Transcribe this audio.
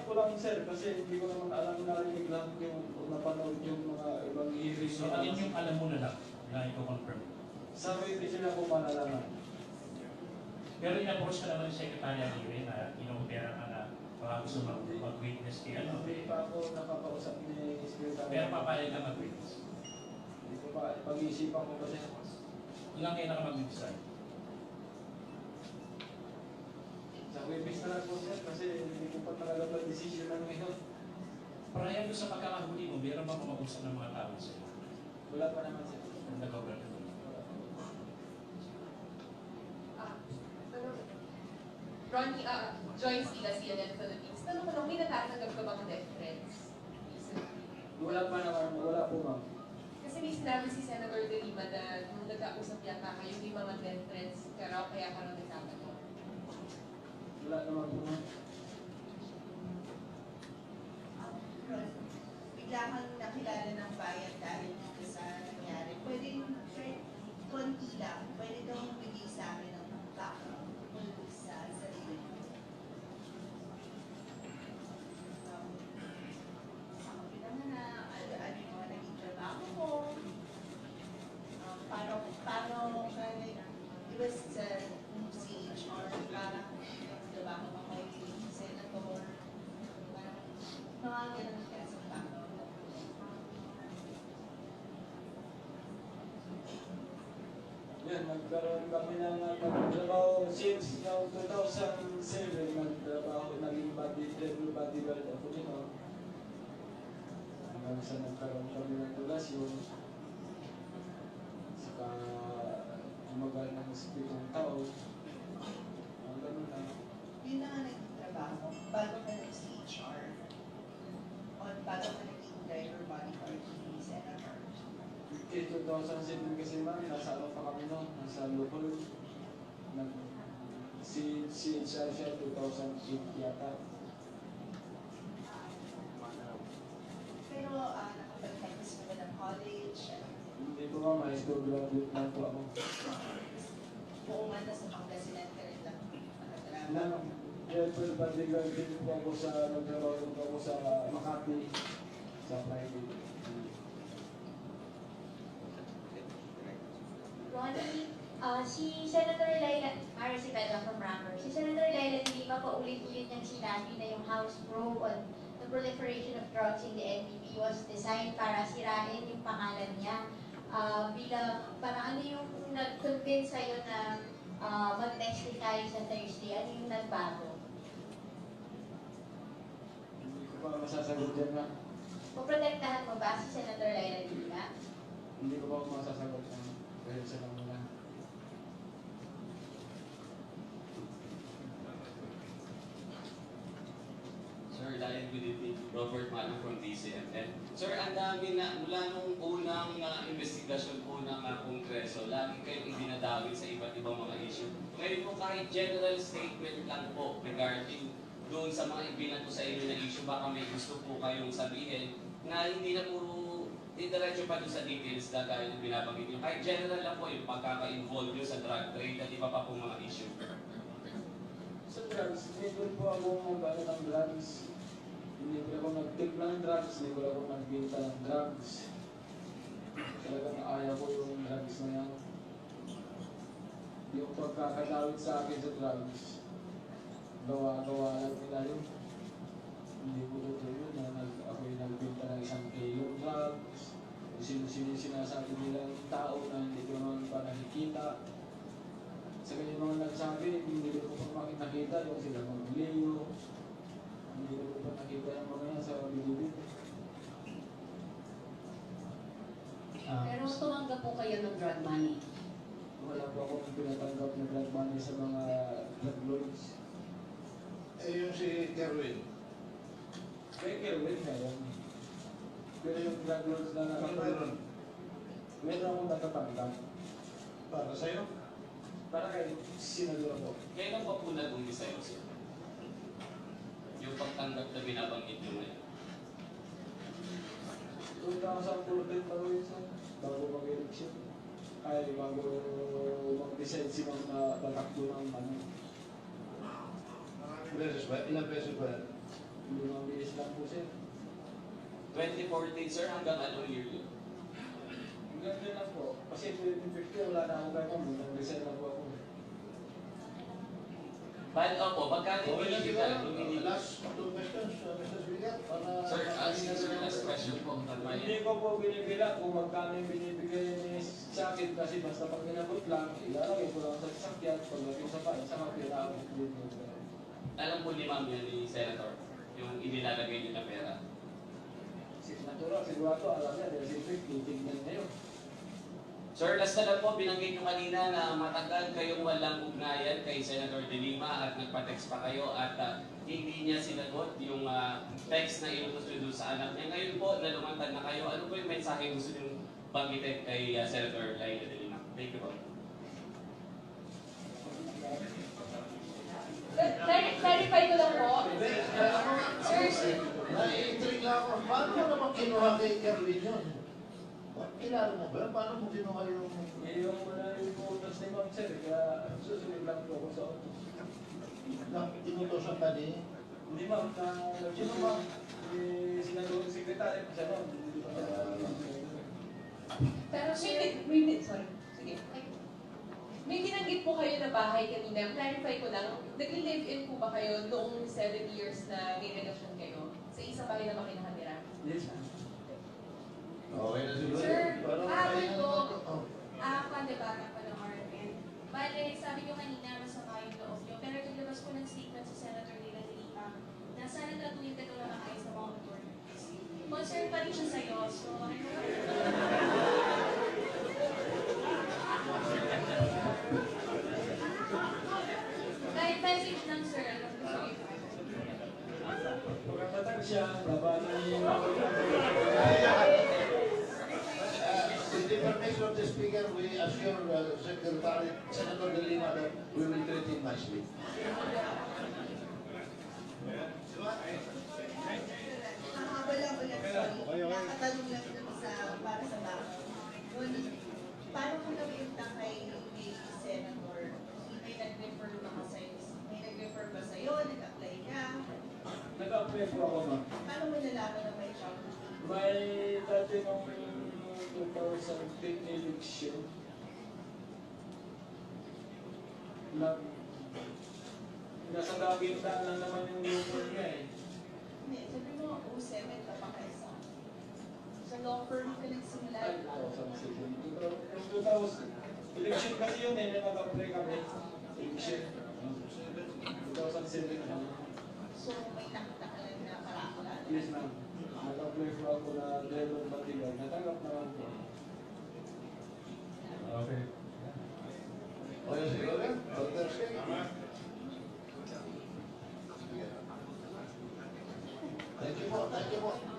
ko lang sir, kasi hindi ko naman alam narinig lang yung napanood yung mga ibang hearings. So, alin yung alam mo na lang na i-confirm? Sa witness sila ko malalaman. Pero in-approach ka naman ng Secretary Aguirre na inoopera ka na baka gusto mag-witness kay ano. Hindi pa ako nakakausap ni Secretary. Pero papayag ka mag-witness. Hindi ko pa, pag-iisipan ko kasi. Ilang kayo na mag-decide? Sa witness na lang po sir, kasi hindi ko pa talaga mag-decision na ngayon. Prior doon sa pagkakahuli mo, meron ba kumag-usap ng mga tao sa'yo? Wala pa naman sir. Ang nag-obra ka doon? Ronnie, Joyce Ila, CNN Philippines. Tanong ko lang, may natatanggap ka bang death threats? Recently? Wala pa naman, wala po ma'am. Kasi may sinabi si Senator De Lima na nung nagkausap yata kayo, may mga death threats ka raw, kaya ka raw nagtatanong. Wala naman po ma'am. Ron, bigla kang nakilala ng bayan dahil dito sa nangyari. Pwede, konti lang, pwede daw bigay sa akin ng background sa sarili mo. Saan ka pinanganak, ano yung mga naging trabaho mo, paano ka iba sa CHR, parang trabaho mo kay Senator, parang mga ganun ka sa background. Yan, nagkaroon kami ng nagtrabaho since noong 2007, nagtrabaho, naging bodyguard ako din, no? Hanggang sa nagkaroon kami ng relasyon, saka tumagal ng 7 taon, ang ganun lang. Yun na nga naging trabaho bago ka nag-CHR o bago ka naging driver bodyguard ni Senator. Okay, 2007 kasi ma'am, nasa ano pa kami noon, nasa local. Si CHR siya 2008 yata. Pero nakapag-campus ka ba ng college? Hindi po ma'am, high school graduate lang po ako. Pumunta sa Pangasinan ka rin lang nakatrabaho. Nang airport bodyguard din po ako sa, nagtrabaho po ako sa Makati, sa private. Ronnie, si Senator Laila, si Pedro from Rammer, si Senator Laila hindi pa paulit-ulit niyang sinabi na yung House Probe on the proliferation of drugs in the NPP was designed para sirain yung pangalan niya. Bilang, parang ano yung nag-convince sa'yo na mag-testify sa Thursday? Ano yung nagbago? Hindi ko pa masasagot dyan na. Poprotektahan mo ba si Senator Laila Dila? Hindi ko pa masasagot na. Dahil sa lang muna. Sir, dahil good evening, Robert Manong from DCMN. Sir, ang dami na, mula nung unang investigasyon po ng Kongreso, lagi kayong ibinadawit sa iba't ibang mga issue. Ngayon po kahit general statement lang po regarding doon sa mga ibinato sa inyo na issue, baka may gusto po kayong sabihin na hindi na puro diretso pa doon sa details na gaya ng binabanggit nyo. Kahit general lang po yung pagkaka-involve nyo sa drug trade at iba pa po mga issue. Sa drugs, hindi ko po ako mag-ano ng drugs. Hindi ko ako nag-take ng drugs, hindi ko ako nagbinta ng drugs. Talagang ayaw ko yung drugs na yan. Yung pagkakadawit sa akin sa drugs, gawa-gawa lang nila yun. Hindi ko ito yun na ako yung nagbinta ng 1 kilo drugs. Sino-sino sinasabi nilang tao na hindi ko naman pa nakikita. Sa kanyang mga nagsabi, hindi ko pa nakita yung sila mag-leo. Hindi ko pa nakita yung mga yan sa bilibid. Pero tumanggap po kayo ng drug money. Wala po akong pinatanggap na drug money sa mga drug lords. Eh, yung si Kerwin. Kaya Kerwin na yan. Pero yung drug lords na Ano nakatanggap, meron? meron akong nakatanggap. Para sa'yo? Para kay Senador po. Kailan pa po nag-umpisa yun, sir? Yung pagtanggap na binabanggit nyo ngayon. 2014 pa rin sa bago mag-election. Ay, bago mag-decide silang na tatakbo ng ano. Beses ba? Ilang beses ba? limang beses lang po sir. 2014, sir, hanggang anong year yun? Ang ganda lang po. Kasi 2050 wala na akong gagawin. Nag-resign na po ako. Bali, opo, magkano yung Okay na binibigay? siguro. Yung binibigay? Last two questions, Mr. Speaker. Para Sir, sir, last question po. Hindi ko po binibila kung magkano yung binibigay ni sa akin kasi basta pag ginabot lang, ilalagay ko lang sa sasakyan, paglagay sa bahay, sa kapira ako dito. Alam po ni ma'am yan ni Senator, yung inilalagay niyo na pera. Natural, sigurado, alam niya, dahil siyempre, titignan niya yun. Sir, last na lang po, binanggit nyo kanina na matagal kayong walang ugnayan kay Senator De Lima at nagpa-text pa kayo at hindi niya sinagot yung text na inutos nyo doon sa anak niya. Ngayon po, nalumantad na kayo. Ano po yung mensahe gusto nyo banggitin kay Senator Laila De Lima? Thank you po. Clarify ko lang po. Sir, nai-intrigue lang ako. Paano mo naman kinuha kay Kerwin yun? Kilala mo ba? Paano mo kinuha yung... Eh, yung wala yung photos ni Ma'am Sir, kaya susunod lang po ako sa autos. Tinutosan ka ni... Hindi ma'am, sino ma'am? Sinagawang sekretary pa siya ma'am. Pero sorry. Sige. May binanggit po kayo na bahay kanina. Clarify ko lang, nag-live-in po ba kayo noong 7 years na may relasyon kayo? Sa isang bahay na ba kayo nakatira? Yes ma'am. Okay na siguro. Sir, Parang kahapon kaya po, naman- pandebata pa ng RFN. Bale, sabi nyo kanina, masama yung loob nyo. Pero naglabas po ng statement si Senator Leila de Lima na sana tatuloy ka lang ang ayos na mga authorities. Concern pa rin siya sa'yo. So, ano kahit message lang, sir, ano gusto niyo? Pagkatatag siya, labanan niya yung With the permission of the Speaker, we assure Secretary Senator De Lima that we will treat him nicely. Mahaba lang ulit, sorry. Nakatanong lang naman para sa baka. Paano kung nabiunta kay Senator? May nag-refer ba ka sa'yo? May nag-refer ba sa'yo? Nag-apply ka? nag-apply po ako ma'am. Paano mo nalaman na may job? May dati nung 2010 election, nasa laging daan lang naman yung lupo niya eh. Hindi, sabi mo, 07 ka pa kayo sa law firm ka nagsimula. Ay, 2007. Yung 2000, election kasi yun eh, nag-apply kami. Election. 2007 na. So, may nakita ka lang na parakula. Yes ma'am. Nag-apply po ako na Delon Batigan. Natanggap naman po. Okay. Okay, siguro yan. Thank you po. Thank you po.